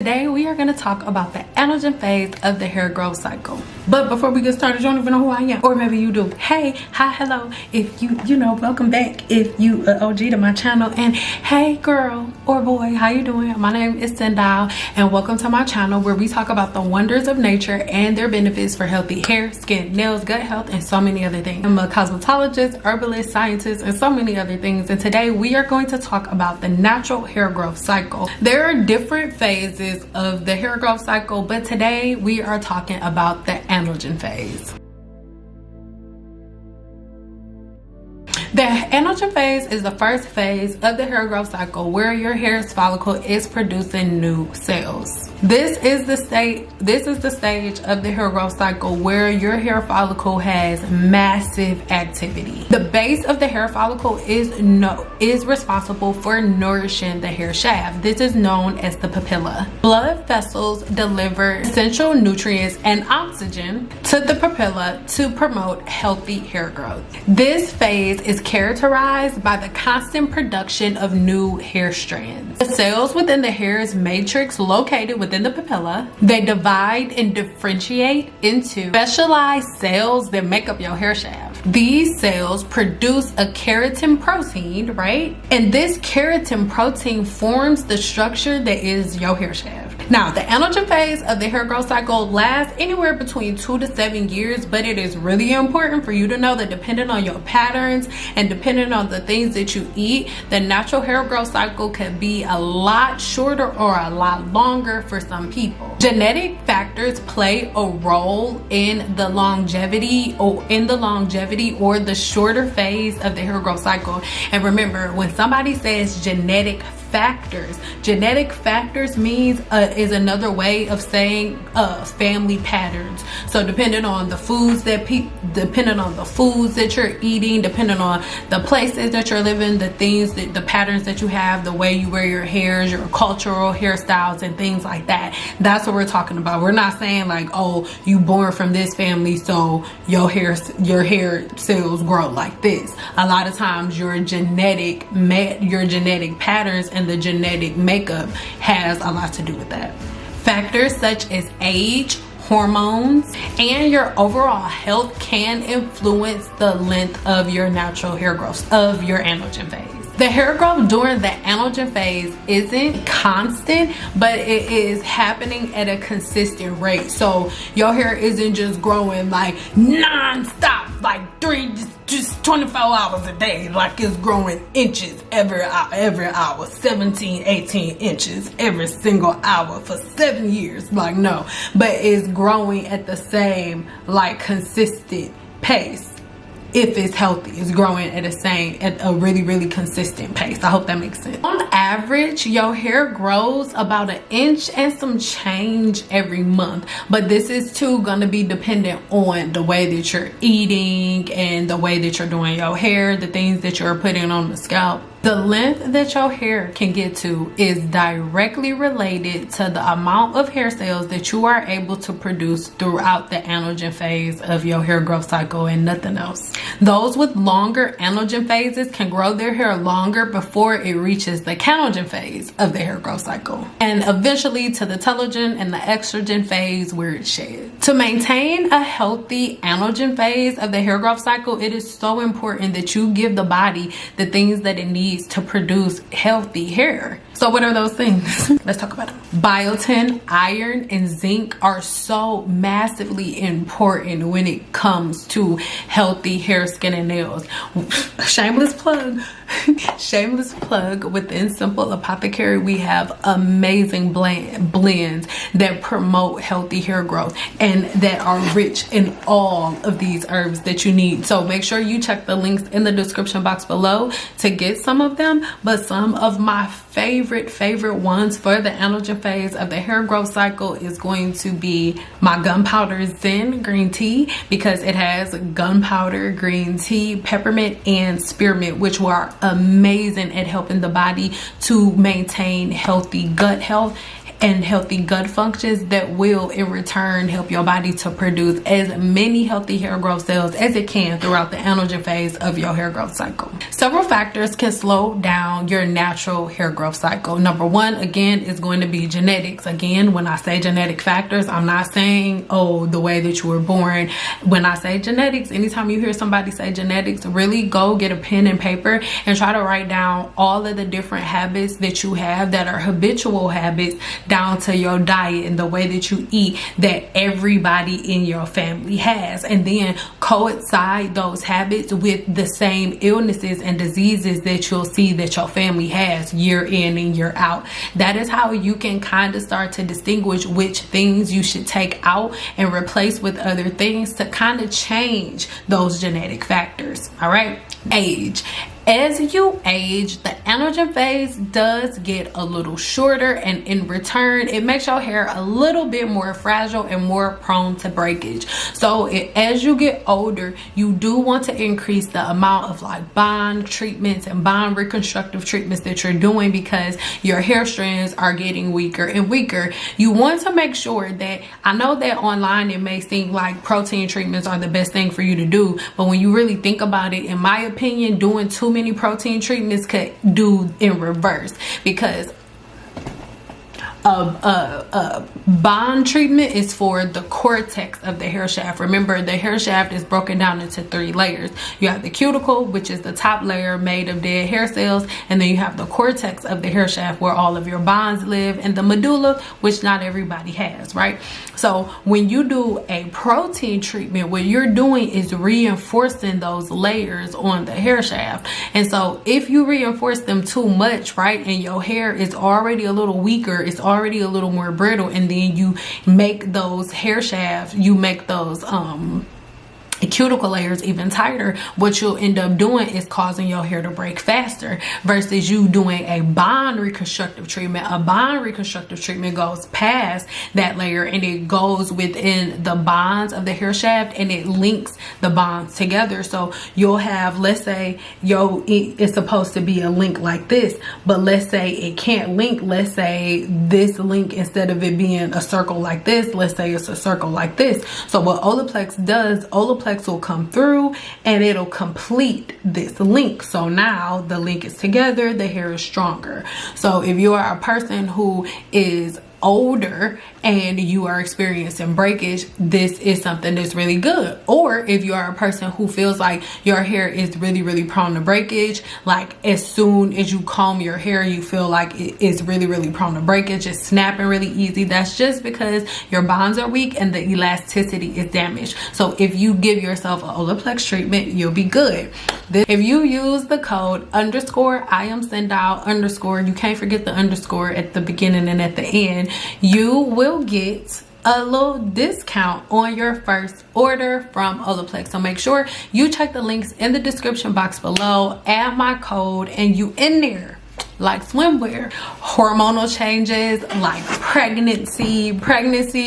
Today we are going to talk about the anagen phase of the hair growth cycle. But before we get started, you don't even know who I am, or maybe you do. Hey, hi, hello. If you know, welcome back. If you OG to my channel, and hey, girl or boy, how you doing? My name is Sendal, and welcome to my channel where we talk about the wonders of nature and their benefits for healthy hair, skin, nails, gut health, and so many other things. I'm a cosmetologist, herbalist, scientist, and so many other things. And today we are going to talk about the natural hair growth cycle. There are different phases of the hair growth cycle, but today we are talking about the anagen phase. The anagen phase is the first phase of the hair growth cycle where your hair's follicle is producing new cells. This is the stage of the hair growth cycle where your hair follicle has massive activity. The base of the hair follicle is responsible for nourishing the hair shaft. This is known as the papilla. Blood vessels deliver essential nutrients and oxygen to the papilla to promote healthy hair growth. This phase is characterized by the constant production of new hair strands. The cells within the hair's matrix located within the papilla, they divide and differentiate into specialized cells that make up your hair shaft. These cells produce a keratin protein, right? And this keratin protein forms the structure that is your hair shaft. Now, the anagen phase of the hair growth cycle lasts anywhere between 2 to 7 years, but it is really important for you to know that depending on your patterns and depending on the things that you eat, the natural hair growth cycle can be a lot shorter or a lot longer for some people. Genetic factors play a role in the longevity or the shorter phase of the hair growth cycle. And remember, when somebody says genetic factors means is another way of saying family patterns. So depending on the foods that you're eating, depending on the places that you're living, the patterns that you have, the way you wear your hairs, your cultural hairstyles and things like that. That's what we're talking about. We're not saying like, oh, you born from this family, so your hair cells grow like this. A lot of times your genetic patterns and the genetic makeup has a lot to do with that. Factors such as age, hormones, and your overall health can influence the length of your natural hair growth of your anagen phase. The hair growth during the anagen phase isn't constant, but it is happening at a consistent rate. So your hair isn't just growing like non-stop, like just 24 hours a day, like it's growing inches every hour, 17, 18 inches every single hour for 7 years. Like, no, but it's growing at the same, like, consistent pace. If it's healthy, it's growing at a really consistent pace. I hope that makes sense. On average, your hair grows about 1 inch and some change every month, but this is too gonna be dependent on the way that you're eating and the way that you're doing your hair, the things that you're putting on the scalp. The length that your hair can get to is directly related to the amount of hair cells that you are able to produce throughout the anagen phase of your hair growth cycle and nothing else. Those with longer anagen phases can grow their hair longer before it reaches the canogen phase of the hair growth cycle, and eventually to the telogen and the estrogen phase where it sheds. To maintain a healthy anagen phase of the hair growth cycle, it is so important that you give the body the things that it needs to produce healthy hair. So what are those things? Let's talk about them. Biotin, iron, and zinc are so massively important when it comes to healthy hair, skin, and nails. Shameless plug. Shameless plug. Within Simple Apothecary, we have amazing blends that promote healthy hair growth and that are rich in all of these herbs that you need. So make sure you check the links in the description box below to get some of them. But some of my favorite ones for the anagen phase of the hair growth cycle is going to be my gunpowder zen green tea, because it has gunpowder, green tea, peppermint, and spearmint, which are amazing at helping the body to maintain healthy gut health and healthy gut functions that will in return help your body to produce as many healthy hair growth cells as it can throughout the anagen phase of your hair growth cycle. Several factors can slow down your natural hair growth cycle. Number one, again, is going to be genetics. Again, when I say genetic factors, I'm not saying, oh, the way that you were born. When I say genetics, anytime you hear somebody say genetics, really go get a pen and paper and try to write down all of the different habits that you have that are habitual habits, down to your diet and the way that you eat that everybody in your family has, and then coincide those habits with the same illnesses and diseases that you'll see that your family has year in and year out. That is how you can kind of start to distinguish which things you should take out and replace with other things to kind of change those genetic factors. All right. Age. As you age, the anagen phase does get a little shorter, and in return, it makes your hair a little bit more fragile and more prone to breakage. So as you get older, you do want to increase the amount of like bond treatments and bond reconstructive treatments that you're doing, because your hair strands are getting weaker and weaker. You want to make sure that, I know that online it may seem like protein treatments are the best thing for you to do, but when you really think about it, in my opinion, doing too many protein treatments could do in reverse, because bond treatment is for the cortex of the hair shaft. Remember, the hair shaft is broken down into 3 layers. You have the cuticle, which is the top layer made of dead hair cells, and then you have the cortex of the hair shaft where all of your bonds live, and the medulla, which not everybody has, right? So when you do a protein treatment, what you're doing is reinforcing those layers on the hair shaft. And so if you reinforce them too much, right, and your hair is already a little weaker, it's already a little more brittle, and then you make those hair shafts, you make those cuticle layers even tighter, what you'll end up doing is causing your hair to break faster, versus you doing a bond reconstructive treatment. A bond reconstructive treatment goes past that layer and it goes within the bonds of the hair shaft and it links the bonds together. So you'll have, let's say it's supposed to be a link like this, but let's say it can't link. Let's say this link, instead of it being a circle like this, let's say it's a circle like this. So what Olaplex does, Olaplex will come through and it'll complete this link. So now the link is together, the hair is stronger. So if you are a person who is older and you are experiencing breakage, this is something that's really good. Or if you are a person who feels like your hair is really prone to breakage, like as soon as you comb your hair you feel like it is really prone to breakage, it's snapping really easy, that's just because your bonds are weak and the elasticity is damaged. So if you give yourself an Olaplex treatment, you'll be good. If you use the code _IamSendout_, you can't forget the underscore at the beginning and at the end, you will get a little discount on your first order from Olaplex. So make sure you check the links in the description box below, add my code, and you in there like swimwear. Hormonal changes like pregnancy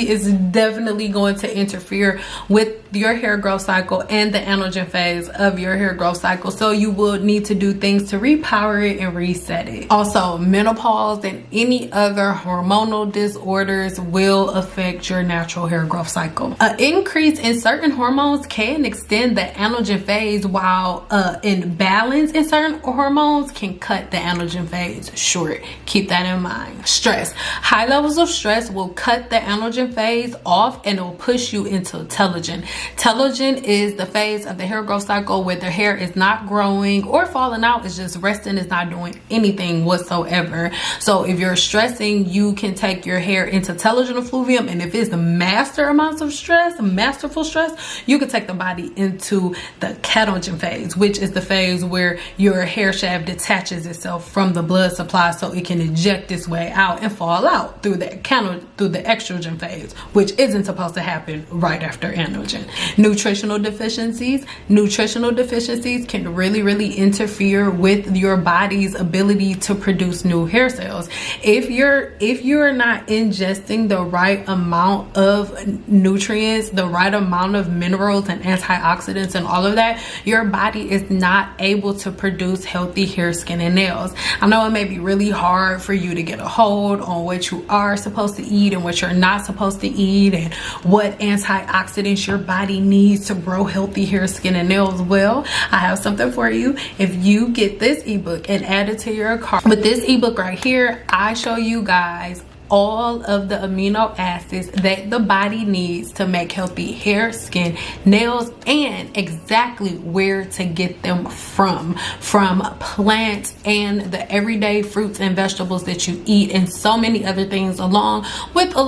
is definitely going to interfere with your hair growth cycle and the anagen phase of your hair growth cycle, so you will need to do things to repower it and reset it. Also, menopause and any other hormonal disorders will affect your natural hair growth cycle. An increase in certain hormones can extend the anagen phase, while imbalance in certain hormones can cut the anagen phase short. Keep that in mind. Stress. High levels of stress will cut the anagen phase off and it will push you into telogen. Telogen is the phase of the hair growth cycle where the hair is not growing or falling out, it's just resting, it's not doing anything whatsoever. So if you're stressing, you can take your hair into telogen effluvium, and if it's masterful stress, you can take the body into the catagen phase, which is the phase where your hair shaft detaches itself from the blood supply so it can eject its way out and fall out through the estrogen phase, which isn't supposed to happen right after anagen. Nutritional deficiencies can really interfere with your body's ability to produce new hair cells. If you're not ingesting the right amount of nutrients, the right amount of minerals and antioxidants and all of that, your body is not able to produce healthy hair, skin, and nails. I know know it may be really hard for you to get a hold on what you are supposed to eat and what you're not supposed to eat, and what antioxidants your body needs to grow healthy hair, skin, and nails. Well, I have something for you. If you get this ebook and add it to your cart, with this ebook right here, I show you guys all of the amino acids that the body needs to make healthy hair, skin, nails, and exactly where to get them from plants and the everyday fruits and vegetables that you eat, and so many other things, along with a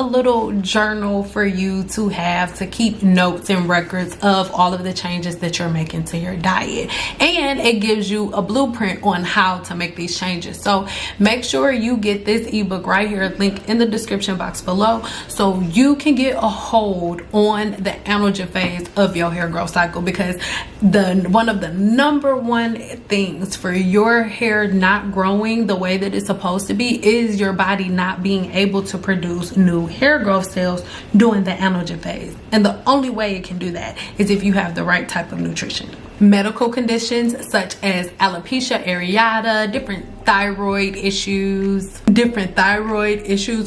little journal for you to have to keep notes and records of all of the changes that you're making to your diet. And it gives you a blueprint on how to make these changes. So make sure you get this ebook right here, link in the description box below, so you can get a hold on the anagen phase of your hair growth cycle, because one of the number one things for your hair not growing the way that it's supposed to be is your body not being able to produce new hair growth cells during the anagen phase. And the only way it can do that is if you have the right type of nutrition. Medical conditions such as alopecia areata, different thyroid issues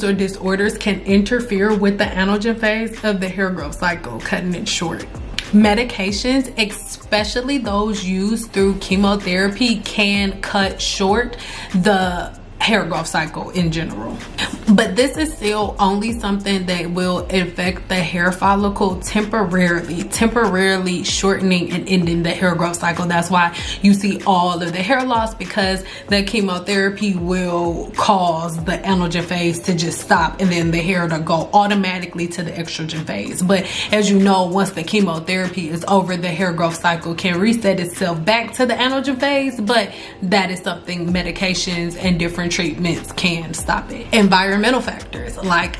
or disorders can interfere with the anagen phase of the hair growth cycle, cutting it short. Medications, especially those used through chemotherapy, can cut short the hair growth cycle in general. But this is still only something that will affect the hair follicle temporarily shortening and ending the hair growth cycle. That's why you see all of the hair loss, because the chemotherapy will cause the anagen phase to just stop, and then the hair to go automatically to the estrogen phase. But as you know, once the chemotherapy is over, the hair growth cycle can reset itself back to the anagen phase, but that is something medications and different treatments can stop it. Environmental factors like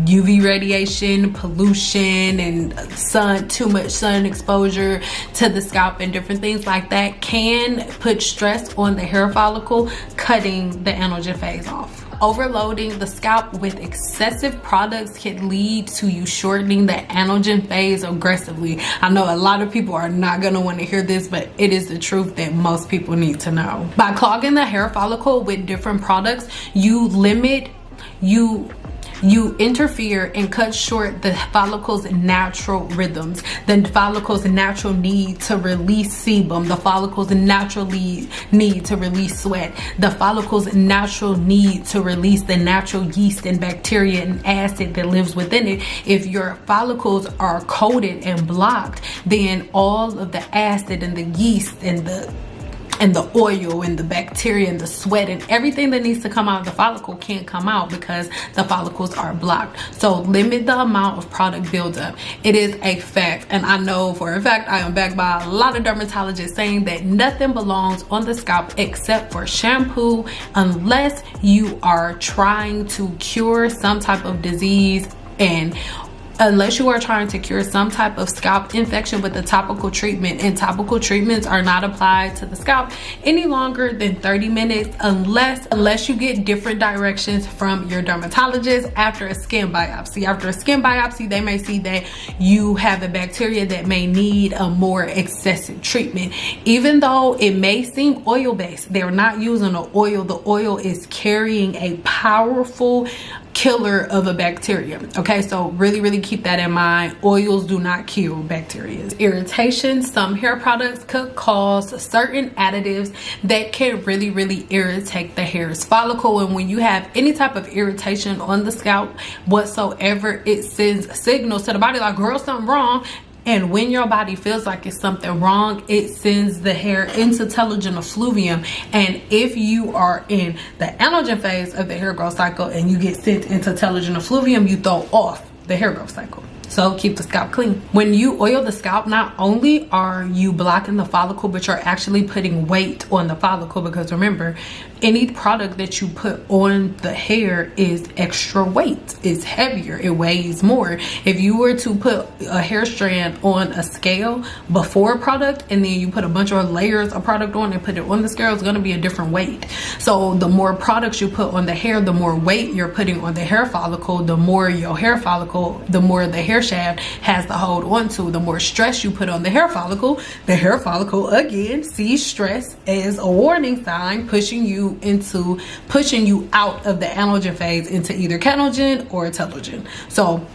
UV radiation, pollution, and too much sun exposure to the scalp and different things like that can put stress on the hair follicle, cutting the anagen phase off. Overloading the scalp with excessive products can lead to you shortening the anagen phase aggressively. I know a lot of people are not going to want to hear this, but it is the truth that most people need to know. By clogging the hair follicle with different products, you interfere and cut short the follicle's natural rhythms, the follicle's natural need to release sebum, the follicle's natural need to release sweat, the follicle's natural need to release the natural yeast and bacteria and acid that lives within it. If your follicles are coated and blocked, then all of the acid and the yeast and the oil and the bacteria and the sweat and everything that needs to come out of the follicle can't come out because the follicles are blocked. So limit the amount of product buildup. It is a fact, and I know for a fact I am backed by a lot of dermatologists saying that nothing belongs on the scalp except for shampoo, unless you are trying to cure some type of disease, and unless you are trying to cure some type of scalp infection with a topical treatment. And topical treatments are not applied to the scalp any longer than 30 minutes unless you get different directions from your dermatologist after a skin biopsy. After a skin biopsy, they may see that you have a bacteria that may need a more excessive treatment. Even though it may seem oil-based, they're not using the oil. The oil is carrying a powerful killer of a bacteria. Okay, so really keep that in mind. Oils do not kill bacteria. Irritation. Some hair products could cause certain additives that can really irritate the hair's follicle, and when you have any type of irritation on the scalp whatsoever, it sends signals to the body like, girl, something wrong. And when your body feels like it's something wrong, it sends the hair into telogen effluvium. And if you are in the anagen phase of the hair growth cycle and you get sent into telogen effluvium, you throw off the hair growth cycle. So keep the scalp clean. When you oil the scalp, not only are you blocking the follicle, but you're actually putting weight on the follicle, because remember, any product that you put on the hair is extra weight, it's heavier, it weighs more. If you were to put a hair strand on a scale before a product and then you put a bunch of layers of product on and put it on the scale, it's going to be a different weight. So the more products you put on the hair, the more weight you're putting on the hair follicle, the more your hair follicle, the more the hair shaft has to hold on to. The more stress you put on the hair follicle again sees stress as a warning sign, pushing you out of the anagen phase into either canogen or telogen. So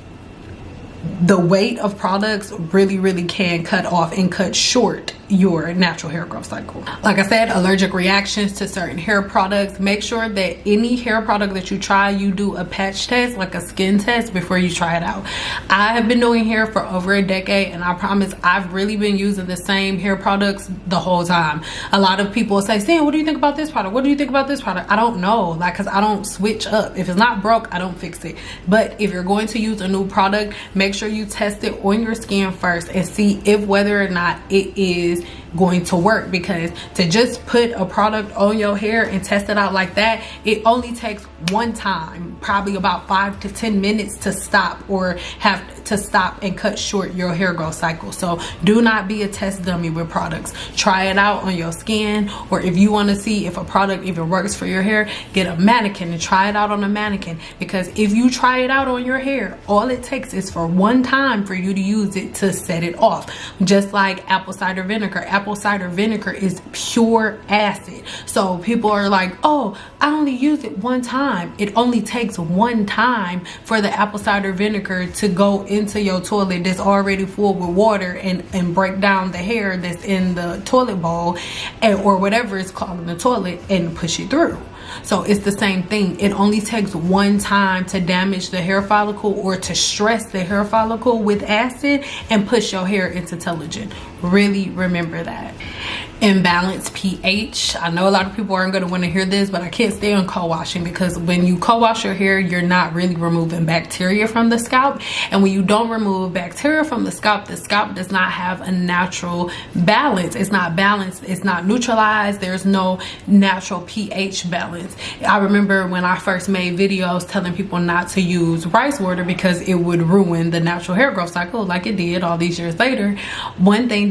the weight of products really can cut off and cut short your natural hair growth cycle. Like I said, allergic reactions to certain hair products. Make sure that any hair product that you try, you do a patch test, like a skin test, before you try it out. I have been doing hair for over a decade, and I promise I've really been using the same hair products the whole time. A lot of people say, Sam, what do you think about this product? What do you think about this product? I don't know, like, because I don't switch up. If it's not broke, I don't fix it. But if you're going to use a new product, make sure you test it on your skin first and see if whether or not it is going to work, because to just put a product on your hair and test it out like that, it only takes one time, probably about 5 to 10 minutes to stop, or have to stop and cut short your hair growth cycle. So do not be a test dummy with products. Try it out on your skin, or if you want to see if a product even works for your hair, get a mannequin and try it out on a mannequin, because if you try it out on your hair, all it takes is for one time for you to use it to set it off. Just like apple cider vinegar. Apple cider vinegar is pure acid. So people are like, oh, I only use it one time. It only takes one time for the apple cider vinegar to go into your toilet that's already full with water and break down the hair that's in the toilet bowl, or whatever it's called in the toilet, and push it through. So it's the same thing. It only takes one time to damage the hair follicle or to stress the hair follicle with acid and push your hair into telogen. Really remember that. Imbalanced pH. I know a lot of people aren't going to want to hear this, but I can't stay on co-washing, because when you co-wash your hair, you're not really removing bacteria from the scalp. And when you don't remove bacteria from the scalp does not have a natural balance. It's not balanced. It's not neutralized. There's no natural pH balance. I remember when I first made videos telling people not to use rice water because it would ruin the natural hair growth cycle, like it did all these years later.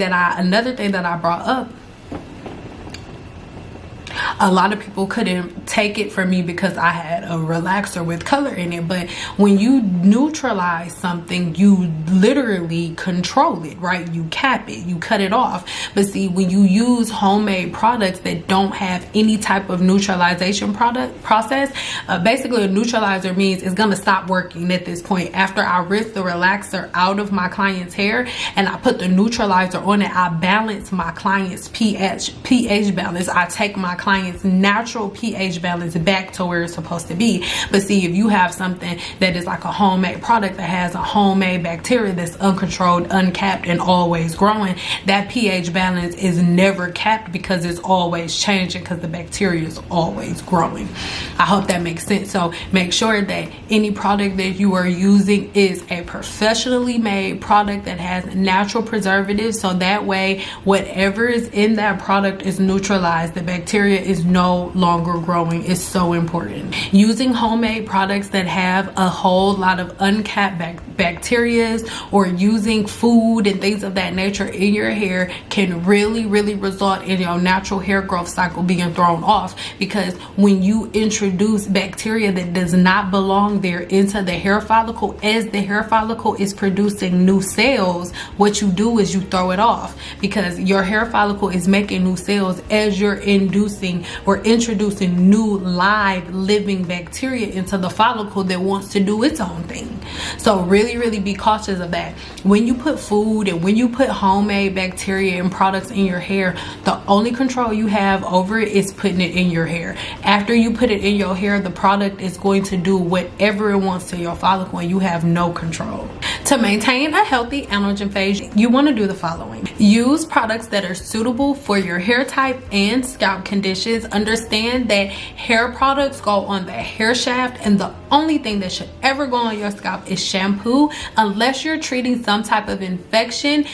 Another thing that I brought up, a lot of people couldn't take it from me because I had a relaxer with color in it. But when you neutralize something, you literally control it, right? You cap it, you cut it off. But see, when you use homemade products that don't have any type of neutralization process, basically a neutralizer means it's gonna stop working at this point. After I rinse the relaxer out of my client's hair and I put the neutralizer on it, I balance my client's pH balance. I take my client's natural pH balance back to where it's supposed to be. But see, if you have something that is like a homemade product that has a homemade bacteria that's uncontrolled, uncapped, and always growing, that pH balance is never capped because it's always changing, because the bacteria is always growing. I hope that makes sense. So make sure that any product that you are using is a professionally made product that has natural preservatives, so that way whatever is in that product is neutralized. The bacteria is no longer growing. Is so important. Using homemade products that have a whole lot of uncapped bacteria, or using food and things of that nature in your hair, can really result in your natural hair growth cycle being thrown off, because when you introduce bacteria that does not belong there into the hair follicle, as the hair follicle is producing new cells, what you do is you throw it off, because your hair follicle is making new cells as you're inducing or introducing new live living bacteria into the follicle that wants to do its own thing. So really be cautious of that. When you put food and when you put homemade bacteria and products in your hair, the only control you have over it is putting it in your hair. After you put it in your hair, the product is going to do whatever it wants to your follicle, and you have no control. To maintain a healthy anagen phase, you want to do the following. Use products that are suitable for your hair type and scalp conditions. Understand that hair products go on the hair shaft, and the only thing that should ever go on your scalp is shampoo, unless you're treating some type of infection.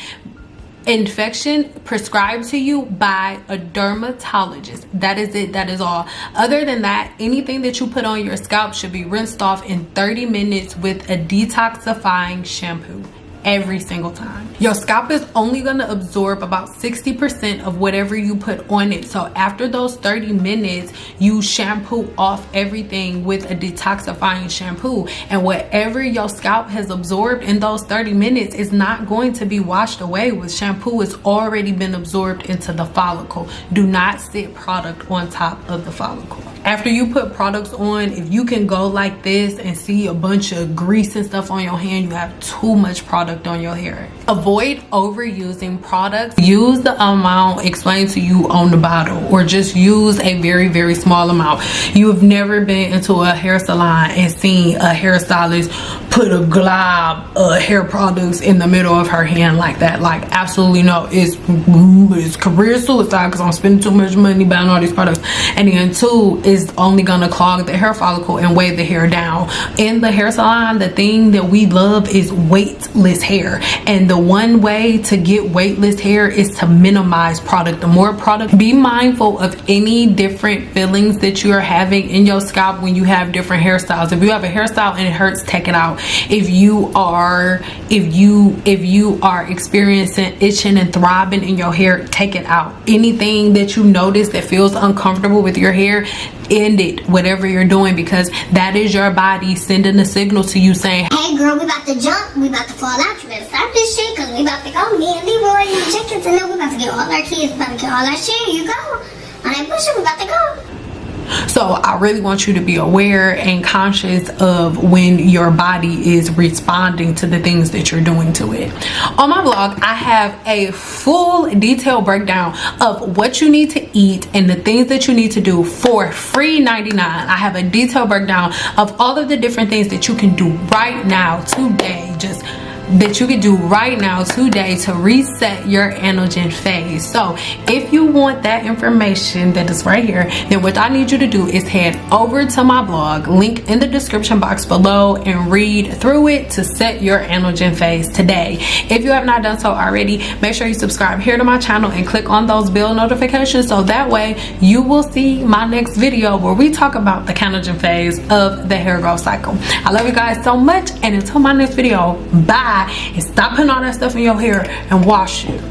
infection prescribed to you by a dermatologist. That is it. That is all. Other than that, anything that you put on your scalp should be rinsed off in 30 minutes with a detoxifying shampoo. Every single time. Your scalp is only going to absorb about 60% of whatever you put on it. So after those 30 minutes, you shampoo off everything with a detoxifying shampoo, and whatever your scalp has absorbed in those 30 minutes is not going to be washed away with shampoo. It's already been absorbed into the follicle. Do not sit product on top of the follicle. After you put products on, if you can go like this and see a bunch of grease and stuff on your hand, you have too much product on your hair. Avoid overusing products. Use the amount explained to you on the bottle, or just use a very, very small amount. You have never been into a hair salon and seen a hairstylist put a glob of hair products in the middle of her hand like that. Like, absolutely no. It's career suicide because I'm spending too much money buying all these products. And then two, is only gonna clog the hair follicle and weigh the hair down. In the hair salon, the thing that we love is weightless hair, and the one way to get weightless hair is to minimize product. The more product, be mindful of any different feelings that you are having in your scalp when you have different hairstyles. If you have a hairstyle and it hurts, take it out. If you are experiencing itching and throbbing in your hair, take it out. Anything that you notice that feels uncomfortable with your hair, end it, whatever you're doing, because that is your body sending a signal to you saying, hey girl, we about to jump, we about to fall out, you better stop this shit, because we about to go, me and Leroy and the chickens, and then we about to get all our kids, about to get all our shit, you go, on that bullshit, we about to go. So I really want you to be aware and conscious of when your body is responding to the things that you're doing to it. On my blog, I have a full detailed breakdown of what you need to eat and the things that you need to do for free $99. I have a detailed breakdown of all of the different things that you can do right now, today, today to reset your anagen phase. So if you want that information that is right here, then what I need you to do is head over to my blog, link in the description box below, and read through it to set your anagen phase today. If you have not done so already, make sure you subscribe here to my channel and click on those bell notifications, so that way you will see my next video where we talk about the anagen phase of the hair growth cycle. I love you guys so much, and until my next video, bye. And stop putting all that stuff in your hair and wash it.